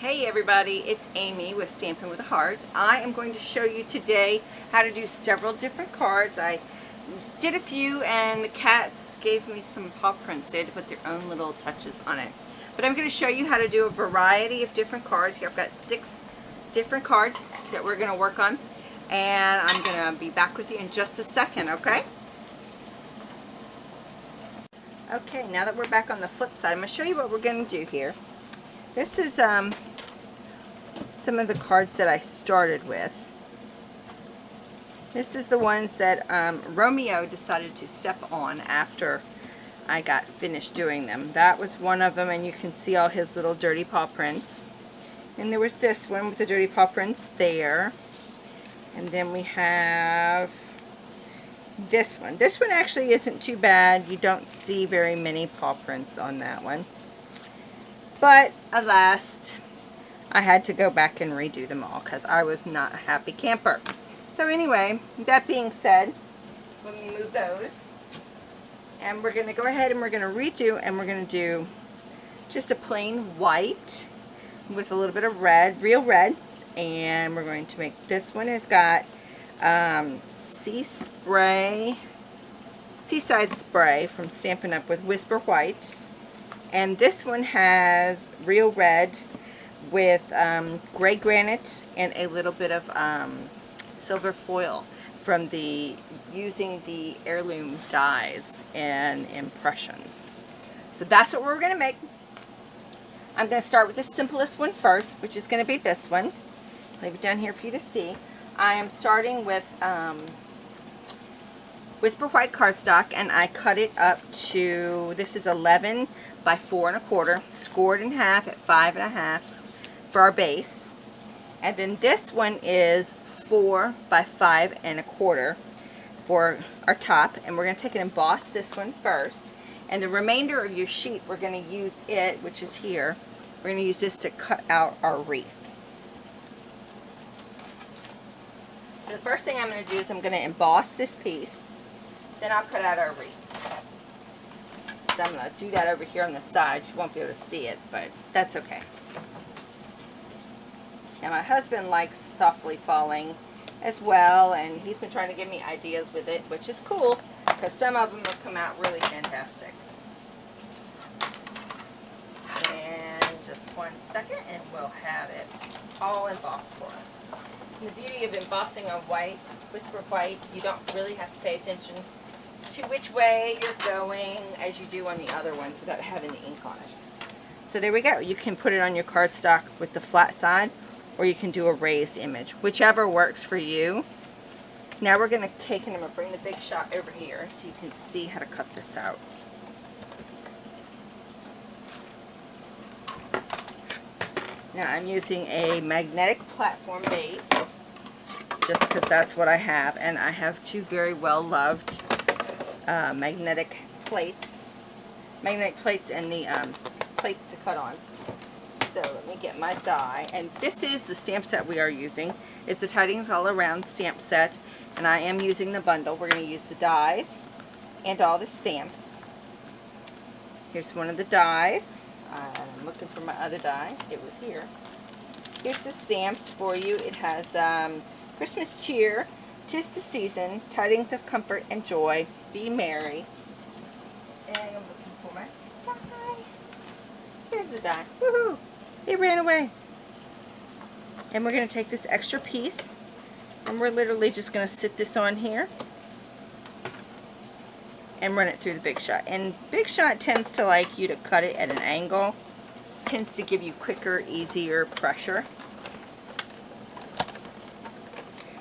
Hey everybody, it's Amy with Stampin' with a Heart. I am going to show you today how to do several different cards. I did a few and the cats gave me some paw prints. They had to put their own little touches on it. But I'm going to show you how to do a variety of different cards. Here I've got 6 different cards that we're going to work on. And I'm going to be back with you in just a second, okay? Okay, now that we're back on the flip side, I'm going to show you what we're going to do here. This is some of the cards that I started with. This is the ones that Romeo decided to step on after I got finished doing them. That was one of them, and you can see all his little dirty paw prints. And there was this one with the dirty paw prints there. And then we have this one. This one actually isn't too bad. You don't see very many paw prints on that one. But alas, I had to go back and redo them all because I was not a happy camper. So anyway, that being said, let me move those. And we're going to go ahead and we're going to redo, and we're going to do just a plain white with a little bit of red, real red. And we're going to make, this one has got Seaside Spray from Stampin' Up! With Whisper White. And this one has real red with gray granite and a little bit of silver foil from using the heirloom dies and impressions. So that's what we're going to make. I'm going to start with the simplest one first, which is going to be this one. Leave it down here for you to see. I am starting with Whisper White cardstock, and I cut it up to, this is 11 by 4 1/4, scored in half at 5 1/2 for our base. And then this one is 4 by 5 1/4 for our top, and we're going to take and emboss this one first. And the remainder of your sheet, we're going to use it, which is here, we're going to use this to cut out our wreath. So the first thing I'm going to do is I'm going to emboss this piece. Then I'll cut out our wreath. So I'm going to do that over here on the side. You won't be able to see it, but that's okay. Now my husband likes Softly Falling as well, and he's been trying to give me ideas with it, which is cool, because some of them have come out really fantastic. And just 1 second, and we'll have it all embossed for us. And the beauty of embossing on white, Whisper White, you don't really have to pay attention to which way you're going as you do on the other ones without having the ink on it. So there we go. You can put it on your cardstock with the flat side, or you can do a raised image, whichever works for you. Now we're going to take and I'm going to bring the big shot over here so you can see how to cut this out. Now I'm using a magnetic platform base, just because that's what I have, and I have 2 very well loved magnetic plates and the plates to cut on. So let me get my die, and this is the stamp set we are using. It's the Tidings All Around stamp set, and I am using the bundle. We're going to use the dies and all the stamps. Here's one of the dies. I'm looking for my other die. It was here. Here's the stamps for you. It has Christmas cheer, 'tis the season, tidings of comfort and joy, be merry. And I'm looking for my die. Here's the die. Woohoo! It ran away. And we're going to take this extra piece, and we're literally just going to sit this on here and run it through the Big Shot. And Big Shot tends to like you to cut it at an angle. Tends to give you quicker, easier pressure.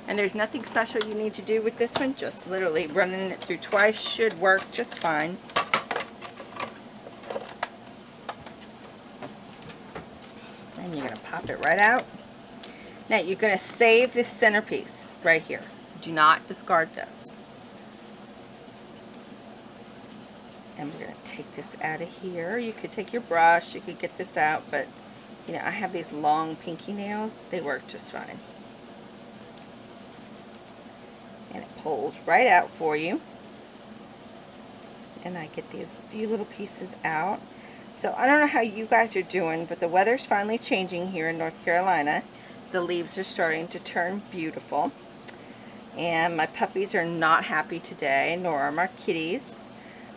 And there's nothing special you need to do with this one. Just literally running it through twice should work just fine. And you're going to pop it right out. Now you're going to save this centerpiece right here. Do not discard this. And we're going to take this out of here. You could take your brush, you could get this out, but you know, I have these long pinky nails. They work just fine. And it pulls right out for you. And I get these few little pieces out. So I don't know how you guys are doing, but the weather's finally changing here in North Carolina. The leaves are starting to turn beautiful. And my puppies are not happy today, nor are my kitties.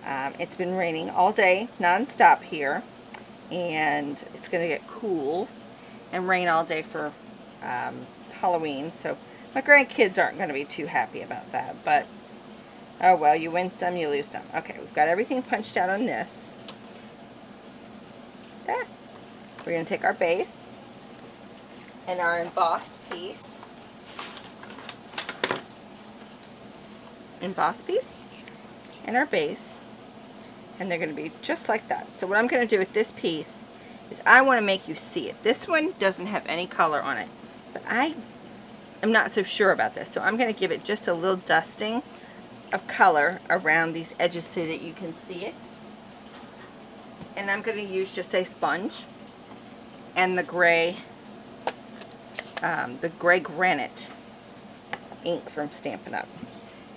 It's been raining all day, non-stop here. And it's going to get cool and rain all day for Halloween. So my grandkids aren't going to be too happy about that. But, oh well, you win some, you lose some. Okay, we've got everything punched out on this. We're going to take our base and our embossed piece. And our base. And they're going to be just like that. So what I'm going to do with this piece is I want to make you see it. This one doesn't have any color on it. But I am not so sure about this. So I'm going to give it just a little dusting of color around these edges so that you can see it. And I'm going to use just a sponge and the gray granite ink from Stampin' Up.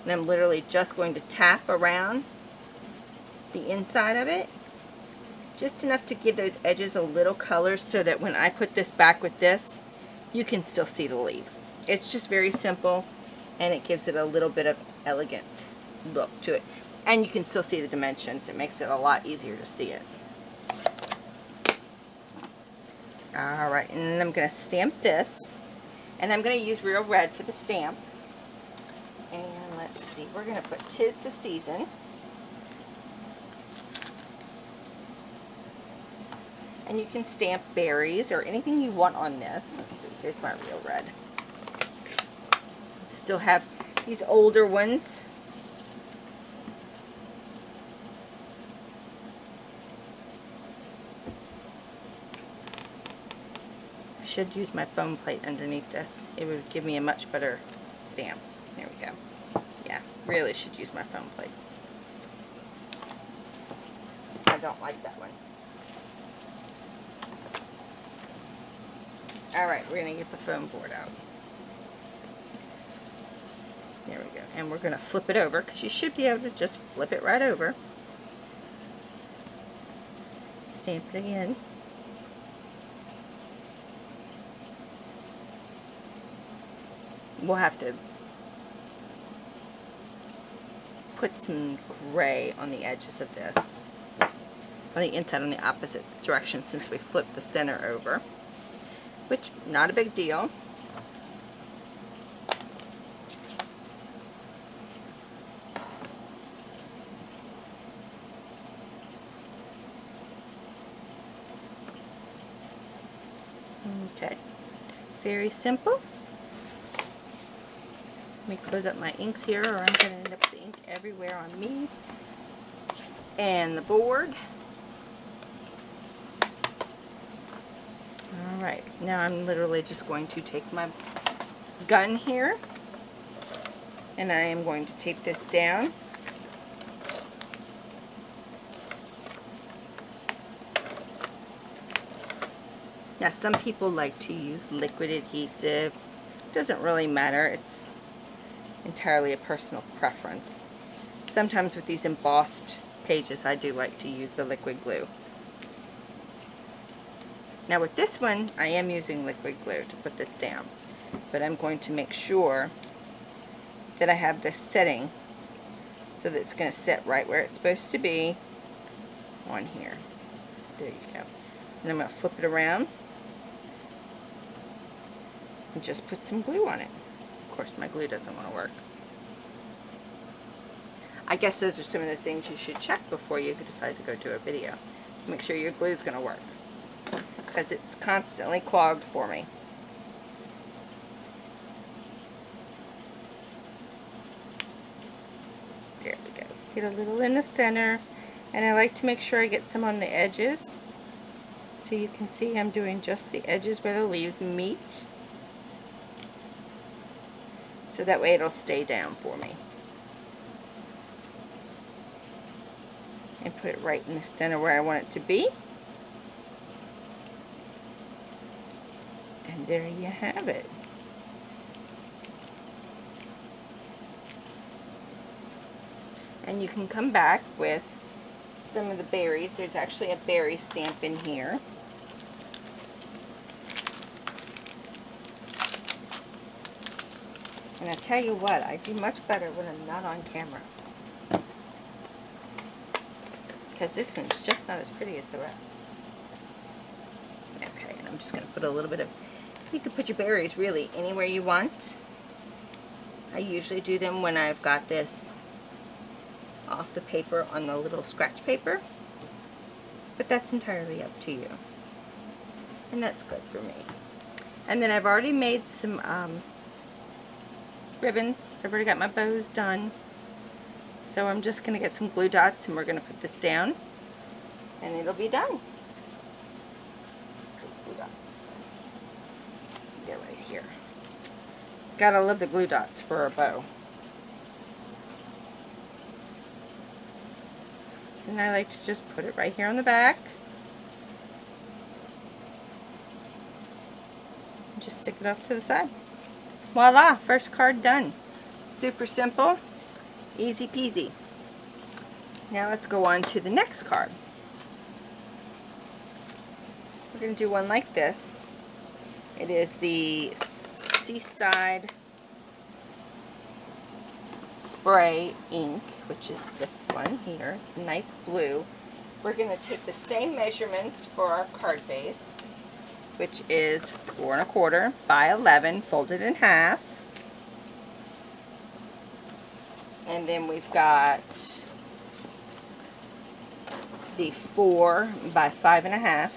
And I'm literally just going to tap around the inside of it, just enough to give those edges a little color so that when I put this back with this, you can still see the leaves. It's just very simple, and it gives it a little bit of elegant look to it. And you can still see the dimensions. It makes it a lot easier to see it. Alright, and then I'm going to stamp this, and I'm going to use Real Red for the stamp. And let's see, we're going to put 'Tis the Season. And you can stamp berries or anything you want on this. Let's see, here's my Real Red. Still have these older ones. I should use my foam plate underneath this. It would give me a much better stamp. There we go. Yeah, really should use my foam plate. I don't like that one. Alright, we're going to get the foam board out. There we go. And we're going to flip it over, because you should be able to just flip it right over. Stamp it again. We'll have to put some gray on the edges of this. On the inside, on the opposite direction, since we flipped the center over. Which, not a big deal. Okay, very simple. Let me close up my inks here, or I'm going to end up with the ink everywhere on me and the board. Alright, now I'm literally just going to take my gun here, and I am going to tape this down. Now some people like to use liquid adhesive. Doesn't really matter, it's entirely a personal preference. Sometimes with these embossed pages I do like to use the liquid glue. Now with this one, I am using liquid glue to put this down, but I'm going to make sure that I have this setting so that it's going to sit right where it's supposed to be on here. There you go. And I'm going to flip it around and just put some glue on it. Of course, my glue doesn't want to work. I guess those are some of the things you should check before you decide to go do a video. Make sure your glue is going to work, because it's constantly clogged for me. There we go. Get a little in the center, and I like to make sure I get some on the edges. So you can see I'm doing just the edges where the leaves meet. So that way it'll stay down for me. And put it right in the center where I want it to be. And there you have it. And you can come back with some of the berries. There's actually a berry stamp in here. And I tell you what, I do much better when I'm not on camera. Because this one's just not as pretty as the rest. Okay, and I'm just going to put a little bit of, you can put your berries really anywhere you want. I usually do them when I've got this off the paper on the little scratch paper. But that's entirely up to you. And that's good for me. And then I've already made some ribbons. I've already got my bows done. So I'm just going to get some glue dots and we're going to put this down. And it'll be done. Glue dots. They're right here. Gotta love the glue dots for a bow. And I like to just put it right here on the back. And just stick it off to the side. Voila! First card done. Super simple. Easy peasy. Now let's go on to the next card. We're going to do one like this. It is the Seaside Spray ink, which is this one here. It's a nice blue. We're going to take the same measurements for our card base, which is 4 1/4 by 11, folded in half. And then we've got the 4 by 5 1/2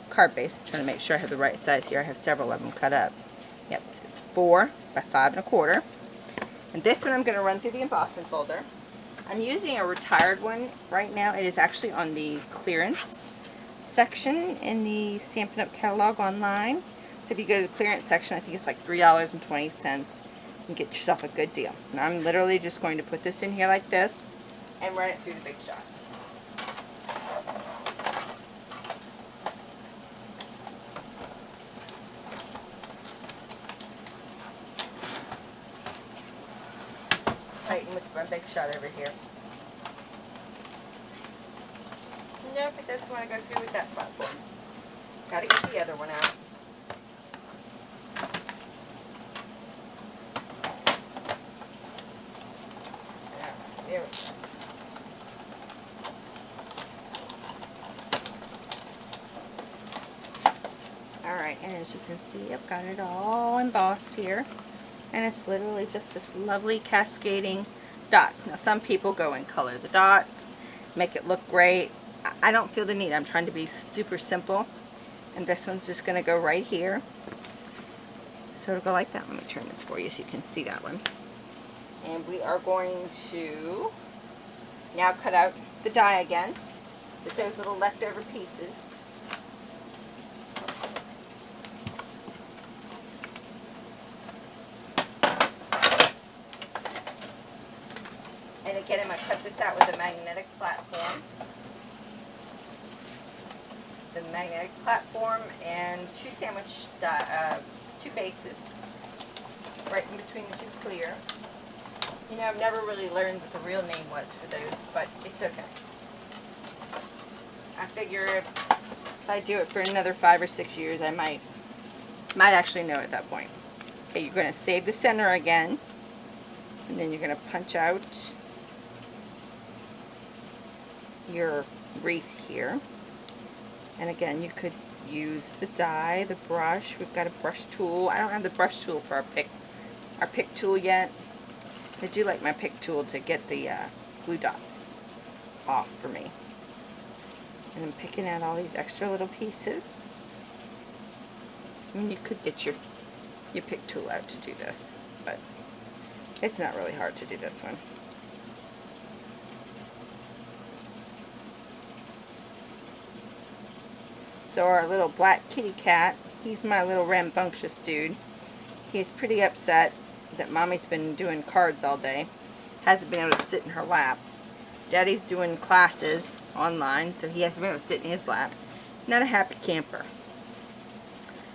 card base. I'm trying to make sure I have the right size here. I have several of them cut up. Yep, it's 4 by 5 1/4. And this one I'm going to run through the embossing folder. I'm using a retired one right now. It is actually on the clearance section in the Stampin' Up! Catalog online. So if you go to the clearance section, I think it's like $3.20. You can get yourself a good deal. And I'm literally just going to put this in here like this and run it through the Big Shot. Tighten with my Big Shot over here. Nope, it doesn't want to go through with that platform. Gotta get the other one out. There we go. Alright, and as you can see, I've got it all embossed here. And it's literally just this lovely cascading dots. Now some people go and color the dots, make it look great. I don't feel the need. I'm trying to be super simple. And this one's just going to go right here. So it'll go like that. Let me turn this for you so you can see that one. And we are going to now cut out the die again with those little leftover pieces. And again, I'm going to cut this out with a magnetic platform. The magnetic platform and two bases right in between the two clear. You know, I've never really learned what the real name was for those, but it's okay. I figure if I do it for another 5 or 6 years, I might actually know at that point. Okay, you're going to save the center again, and then you're going to punch out your wreath here. And again, you could use the die, the brush. We've got a brush tool. I don't have the brush tool for our pick tool yet. I do like my pick tool to get the glue dots off for me. And I'm picking out all these extra little pieces. And you could get your pick tool out to do this, but it's not really hard to do this one. So our little black kitty cat, he's my little rambunctious dude. He's pretty upset that Mommy's been doing cards all day. Hasn't been able to sit in her lap. Daddy's doing classes online, so he hasn't been able to sit in his lap. Not a happy camper.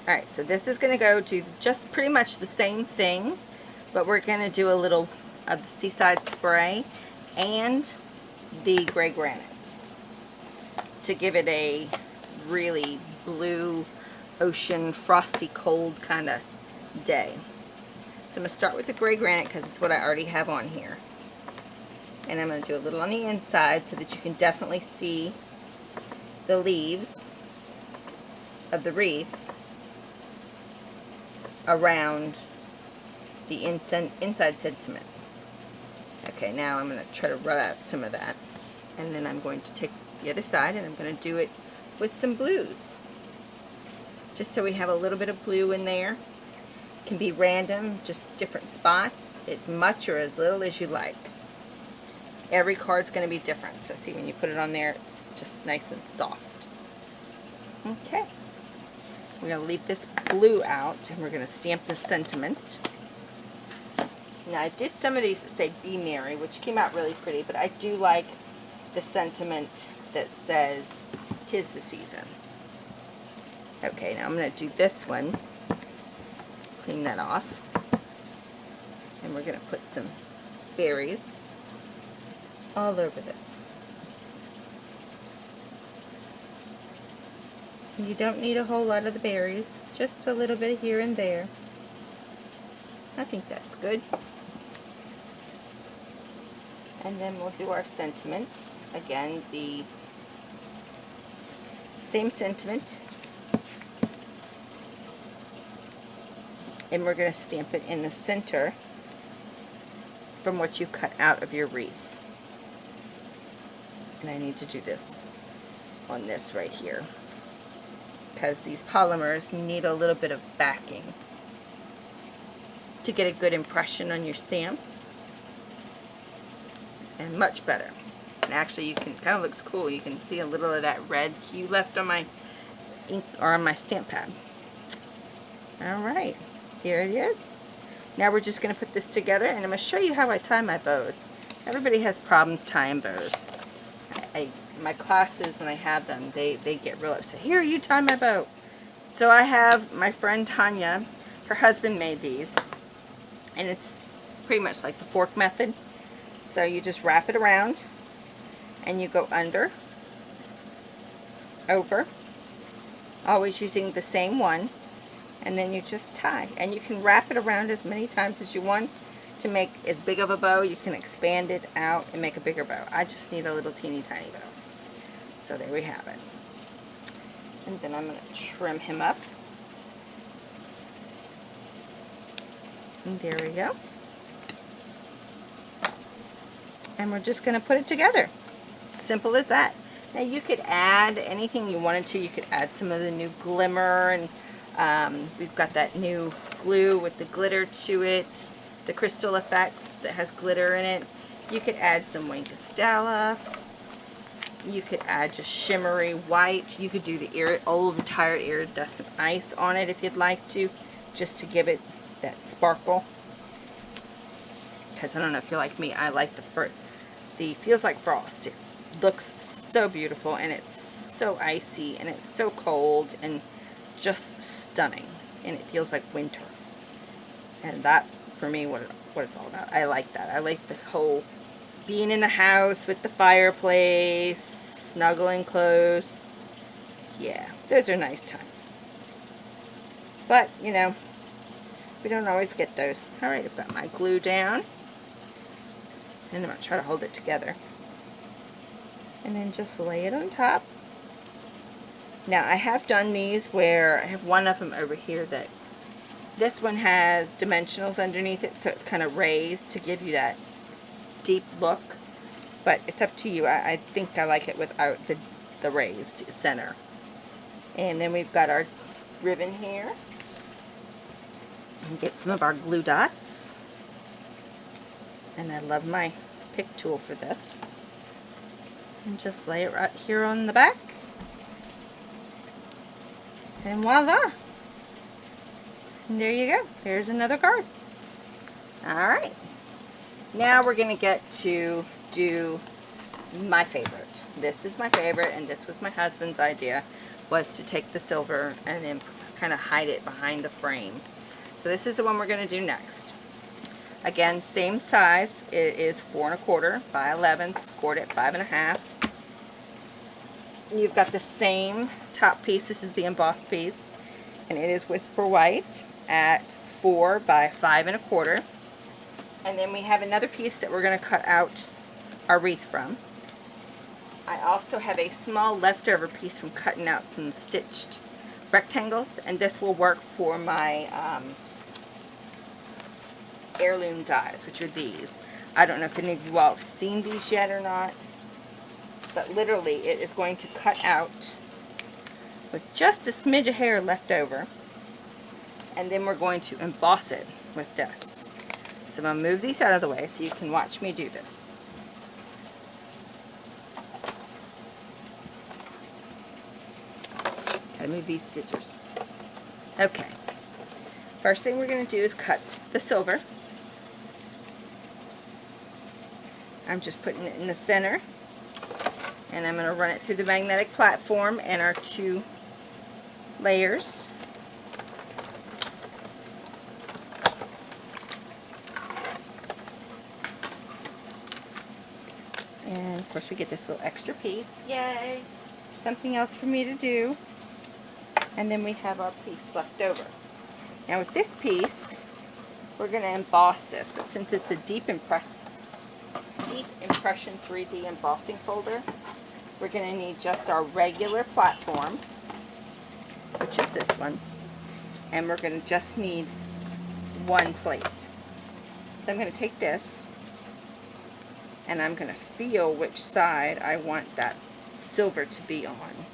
Alright, so this is going to go to just pretty much the same thing, but we're going to do a little of the Seaside Spray and the gray granite to give it a really blue ocean, frosty, cold kind of day. So I'm going to start with the gray granite because it's what I already have on here. And I'm going to do a little on the inside so that you can definitely see the leaves of the wreath around the inside sentiment. Okay, now I'm going to try to rub out some of that. And then I'm going to take the other side and I'm going to do it with some blues. Just so we have a little bit of blue in there. It can be random, just different spots. It's much or as little as you like. Every card's going to be different. So see, when you put it on there, it's just nice and soft. Okay. We're going to leave this blue out and we're going to stamp the sentiment. Now I did some of these that say Be Merry, which came out really pretty, but I do like the sentiment that says 'Tis the Season. Okay, now I'm going to do this one. Clean that off. And we're going to put some berries all over this. You don't need a whole lot of the berries, just a little bit here and there. I think that's good. And then we'll do our sentiment. Again, the same sentiment. And we're going to stamp it in the center from what you cut out of your wreath. And I need to do this on this right here, because these polymers need a little bit of backing to get a good impression on your stamp. And much better. And actually, you can, kind of looks cool. You can see a little of that red hue left on my ink or on my stamp pad. All right, here it is. Now we're just going to put this together, and I'm going to show you how I tie my bows. Everybody has problems tying bows. My classes, when I have them, they get real upset. Here, you tie my bow. So I have my friend Tanya. Her husband made these, and it's pretty much like the fork method. So you just wrap it around, and you go under, over, always using the same one, and then you just tie. And you can wrap it around as many times as you want to make as big of a bow. You can expand it out and make a bigger bow. I just need a little teeny tiny bow. So there we have it. And then I'm going to trim him up. And there we go. And we're just going to put it together. Simple as that. Now you could add anything you wanted to. You could add some of the new glimmer, and we've got that new glue with the glitter to it, the crystal effects that has glitter in it. You could add some Wayne Castella. You could add just shimmery white. You could do the old retired iridescent ice on it if you'd like to, just to give it that sparkle. Because I don't know if you're like me, I like the feels like frost. It looks so beautiful, and it's so icy, and it's so cold, and just stunning. And it feels like winter. And that's, for me, what it's all about. I like that. I like the whole being in the house with the fireplace, snuggling close. Yeah, those are nice times. But, you know, we don't always get those. Alright, I've got my glue down. And I'm going to try to hold it together. And then just lay it on top. Now, I have done these where I have one of them over here that this one has dimensionals underneath it, so it's kind of raised to give you that deep look. But it's up to you. I think I like it without the raised center. And then we've got our ribbon here. And get some of our glue dots. And I love my pick tool for this. And just lay it right here on the back. And voila! And there you go. There's another card. Alright. Now we're going to get to do my favorite. This is my favorite, and this was my husband's idea, was to take the silver and then kind of hide it behind the frame. So this is the one we're going to do next. Again, same size. It is 4 1/4 by 11, scored at 5 1/2. You've got the same top piece. This is the embossed piece, and it is Whisper White at 4 by 5 1/4. And then we have another piece that we're going to cut out our wreath from. I also have a small leftover piece from cutting out some stitched rectangles, and this will work for my heirloom dies, which are these. I don't know if any of you all have seen these yet or not, but literally it is going to cut out with just a smidge of hair left over, and then we're going to emboss it with this. So I'm going to move these out of the way so you can watch me do this. Gotta move these scissors. Okay. First thing we're going to do is cut the silver. I'm just putting it in the center, and I'm going to run it through the magnetic platform and our 2 layers. And of course we get this little extra piece. Yay! Something else for me to do. And then we have our piece left over. Now with this piece, we're going to emboss this, but since it's a deep impression 3D embossing folder, we're going to need just our regular platform, which is this one, and we're going to just need 1 plate. So I'm going to take this, and I'm going to feel which side I want that silver to be on.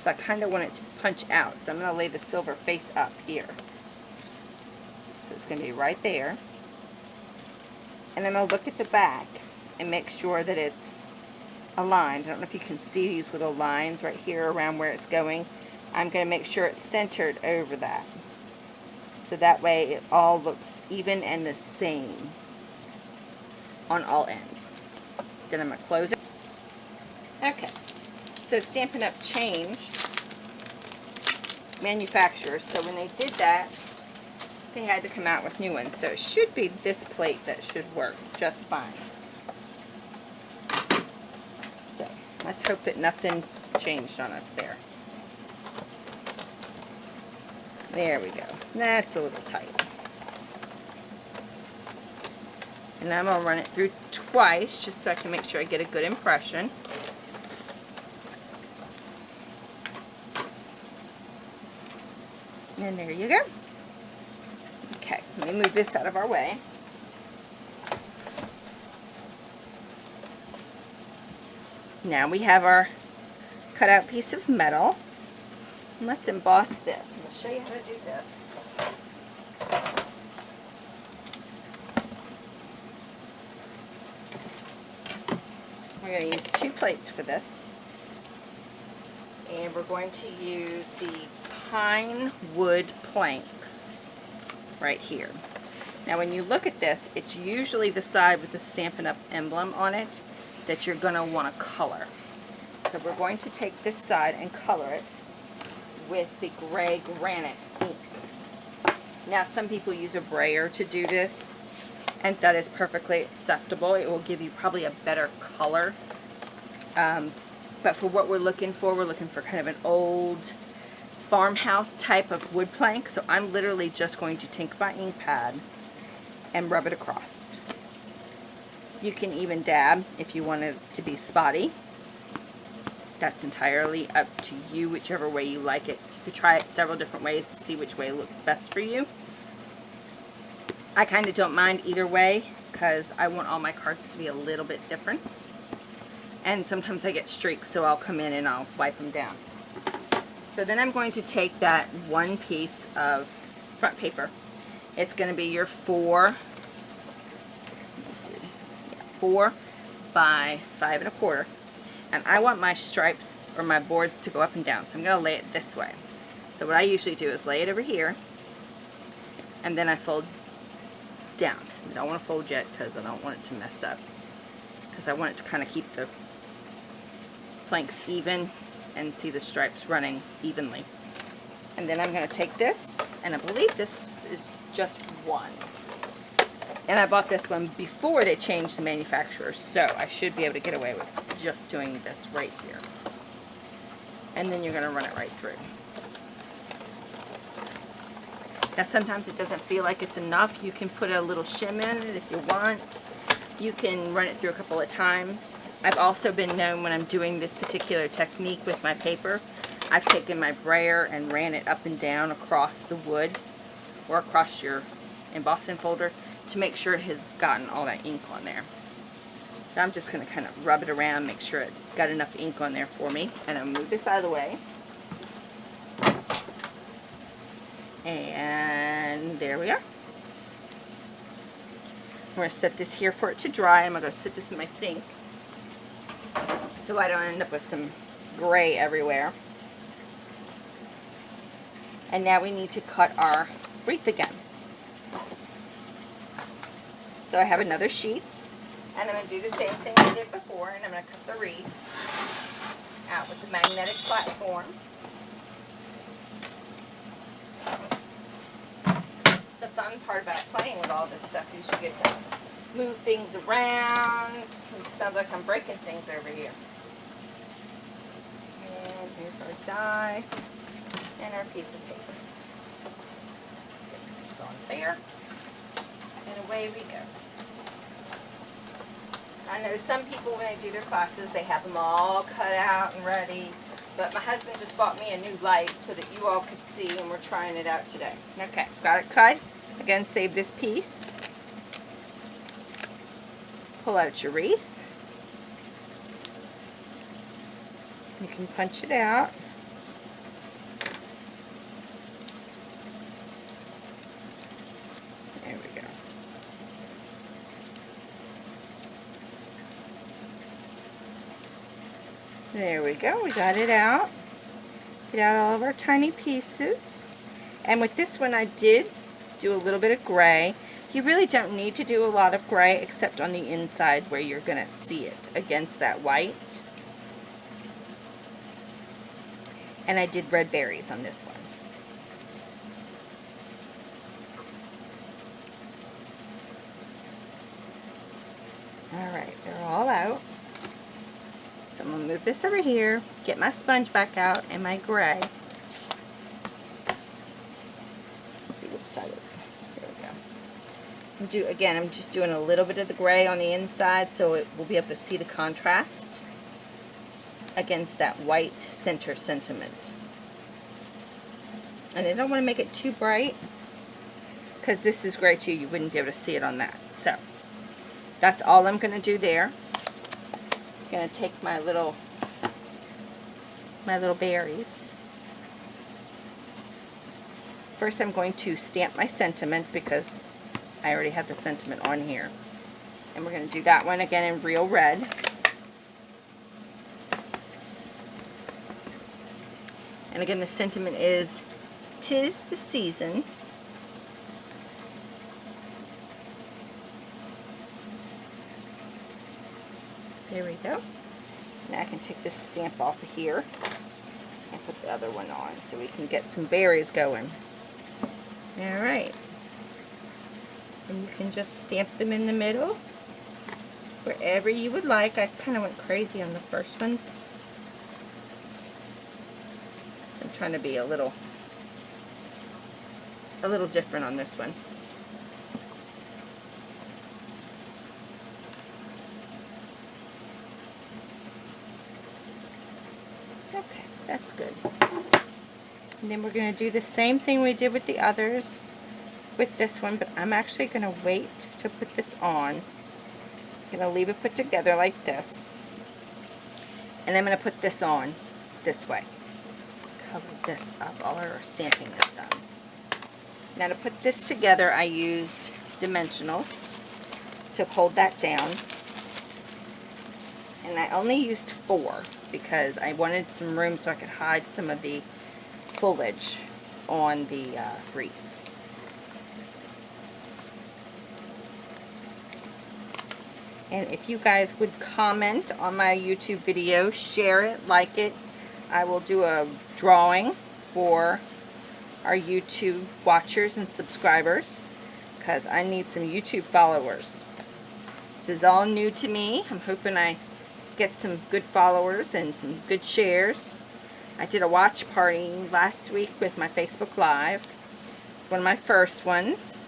So I kind of want it to punch out, so I'm going to lay the silver face up here. So it's going to be right there. And I'm going to look at the back and make sure that it's aligned. I don't know if you can see these little lines right here around where it's going. I'm going to make sure it's centered over that. So that way it all looks even and the same on all ends. Then I'm going to close it. Okay, so Stampin' Up! Changed manufacturers, so when they did that, they had to come out with new ones. So it should be this plate that should work just fine. So let's hope that nothing changed on us there. There we go. That's a little tight. And I'm going to run it through twice just so I can make sure I get a good impression. And there you go. Okay, let me move this out of our way. Now we have our cutout piece of metal. And let's emboss this. I'm going to show you how to do this. We're going to use 2 plates for this. And we're going to use the pine wood planks right here. Now when you look at this, it's usually the side with the Stampin' Up! Emblem on it that you're going to want to color. So we're going to take this side and color it with the gray granite ink. Now some people use a brayer to do this, and that is perfectly acceptable. It will give you probably a better color. But for what we're looking for kind of an old farmhouse type of wood plank. So I'm literally just going to take my ink pad and rub it across. You can even dab if you want it to be spotty. That's entirely up to you, whichever way you like it. You could try it several different ways to see which way looks best for you. I kind of don't mind either way because I want all my cards to be a little bit different. And sometimes I get streaks, so I'll come in and I'll wipe them down. So then I'm going to take that 1 piece of front paper. It's going to be your 4 by 5 1/4. And I want my stripes or my boards to go up and down, so I'm going to lay it this way. So what I usually do is lay it over here, and then I fold down. I don't want to fold yet because I don't want it to mess up. Because I want it to kind of keep the planks even and see the stripes running evenly. And then I'm going to take this, and I believe this is just 1. And I bought this one before they changed the manufacturer, so I should be able to get away with just doing this right here. And then you're going to run it right through. Now sometimes it doesn't feel like it's enough. You can put a little shim in it if you want. You can run it through a couple of times. I've also been known when I'm doing this particular technique with my paper, I've taken my brayer and ran it up and down across the wood or across your embossing folder to make sure it has gotten all that ink on there. So I'm just going to kind of rub it around, make sure it got enough ink on there for me. And I'll move this out of the way. And there we are. I'm going to set this here for it to dry. I'm going to go sit this in my sink so I don't end up with some gray everywhere. And now we need to cut our wreath again. So I have another sheet, and I'm going to do the same thing I did before, and I'm going to cut the wreath out with the magnetic platform. It's the fun part about playing with all this stuff is you get to move things around. It sounds like I'm breaking things over here. And here's our die and our piece of paper. Get this on there, and away we go. I know some people, when they do their classes, they have them all cut out and ready, but my husband just bought me a new light so that you all could see, and we're trying it out today. Okay, got it cut. Again, save this piece. Pull out your wreath. You can punch it out. There we go. There we go, we got it out. Get out all of our tiny pieces. And with this one I did do a little bit of gray. You really don't need to do a lot of gray except on the inside where you're going to see it against that white. And I did red berries on this one. Alright, they're all out. So I'm going to move this over here, get my sponge back out and my gray. Let's see which side it is. There we go. Again, I'm just doing a little bit of the gray on the inside so it will be able to see the contrast against that white center sentiment. And I don't want to make it too bright because this is gray too. You wouldn't be able to see it on that. So that's all I'm going to do there. I'm going to take my little berries. First I'm going to stamp my sentiment because I already have the sentiment on here. And we're going to do that one again in real red. And again, the sentiment is, "'Tis the season." There we go. Now I can take this stamp off of here and put the other one on so we can get some berries going. Alright. And you can just stamp them in the middle wherever you would like. I kind of went crazy on the first ones. So I'm trying to be a little different on this one. Okay, that's good. And then we're going to do the same thing we did with the others with this one, but I'm actually going to wait to put this on. I'm going to leave it put together like this. And I'm going to put this on this way. Cover this up. All our stamping is done. Now to put this together, I used dimensionals to hold that down. And I only used 4 because I wanted some room so I could hide some of the foliage on the wreath. And if you guys would comment on my YouTube video, share it, like it, I will do a drawing for our YouTube watchers and subscribers because I need some YouTube followers. This is all new to me. I'm hoping I get some good followers and some good shares. I did a watch party last week with my Facebook Live. It's one of my first ones.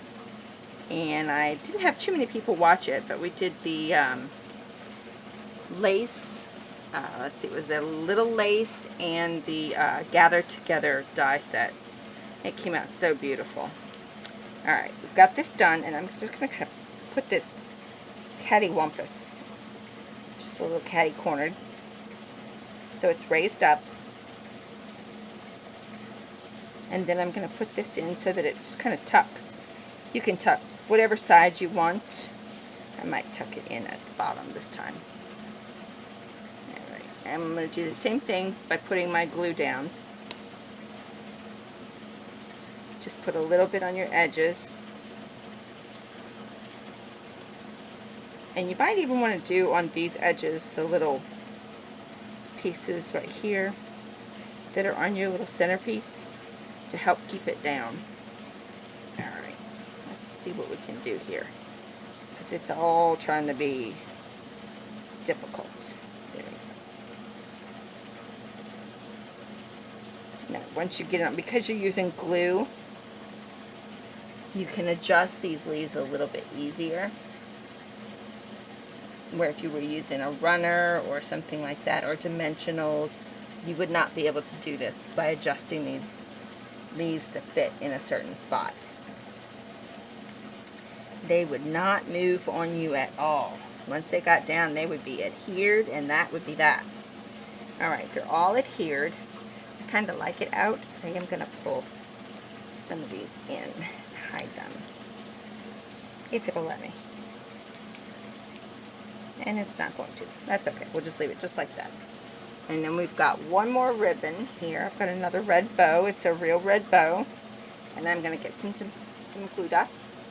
And I didn't have too many people watch it, but we did the lace, let's see, it was the little lace and the gather together die sets. It came out so beautiful. Alright, we've got this done, and I'm just going to put this cattywampus, just a little catty cornered, so it's raised up. And then I'm going to put this in so that it just kind of tucks. You can tuck whatever side you want. I might tuck it in at the bottom this time. Alright, I'm going to do the same thing by putting my glue down. Just put a little bit on your edges. And you might even want to do on these edges the little pieces right here that are on your little centerpiece to help keep it down. Alright, let's see what we can do here, because it's all trying to be difficult. There we go. Now, once you get it on, because you're using glue, you can adjust these leaves a little bit easier. Where if you were using a runner or something like that, or dimensionals, you would not be able to do this by adjusting these leaves to fit in a certain spot. They would not move on you at all. Once they got down, they would be adhered, and that would be that. Alright, they're all adhered. I kind of like it out. I am going to pull some of these in, hide them, if it'll let me. And it's not going to. That's okay. We'll just leave it just like that. And then we've got one more ribbon here. I've got another red bow. It's a real red bow. And I'm going to get some glue dots.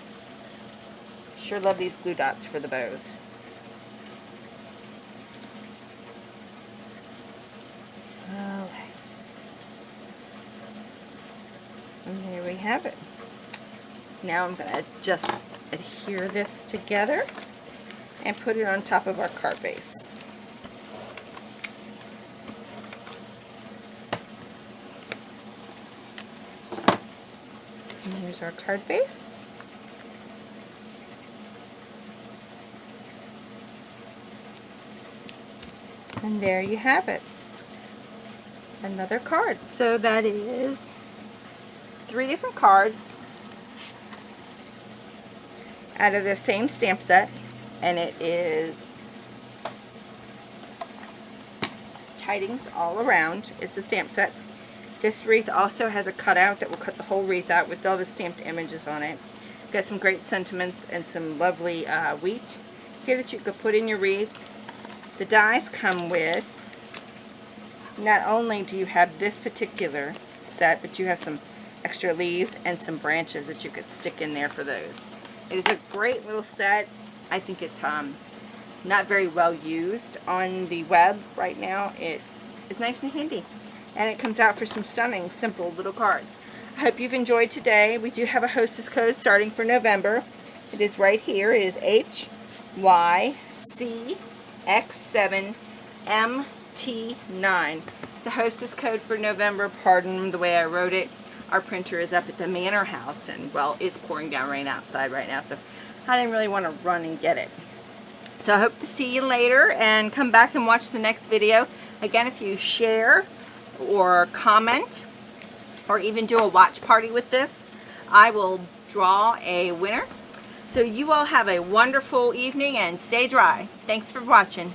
Sure love these glue dots for the bows. Alright. And there we have it. Now I'm going to just adhere this together and put it on top of our card base. And here's our card base. And there you have it. Another card. So that is 3 different cards out of the same stamp set. And it is Tidings all around is the stamp set. This wreath also has a cutout that will cut the whole wreath out with all the stamped images on it. Got some great sentiments and some lovely wheat here that you could put in your wreath. The dies come with, not only do you have this particular set, but you have some extra leaves and some branches that you could stick in there for those. It is a great little set. I think it's not very well used on the web right now. It is nice and handy. And it comes out for some stunning, simple little cards. I hope you've enjoyed today. We do have a hostess code starting for November. It is right here. It is HYCX7MT9. It's the hostess code for November. Pardon the way I wrote it. Our printer is up at the manor house, and well, it's pouring down rain outside right now, so I didn't really want to run and get it. So I hope to see you later, and come back and watch the next video. Again, if you share or comment or even do a watch party with this, I will draw a winner. So you all have a wonderful evening and stay dry. Thanks for watching.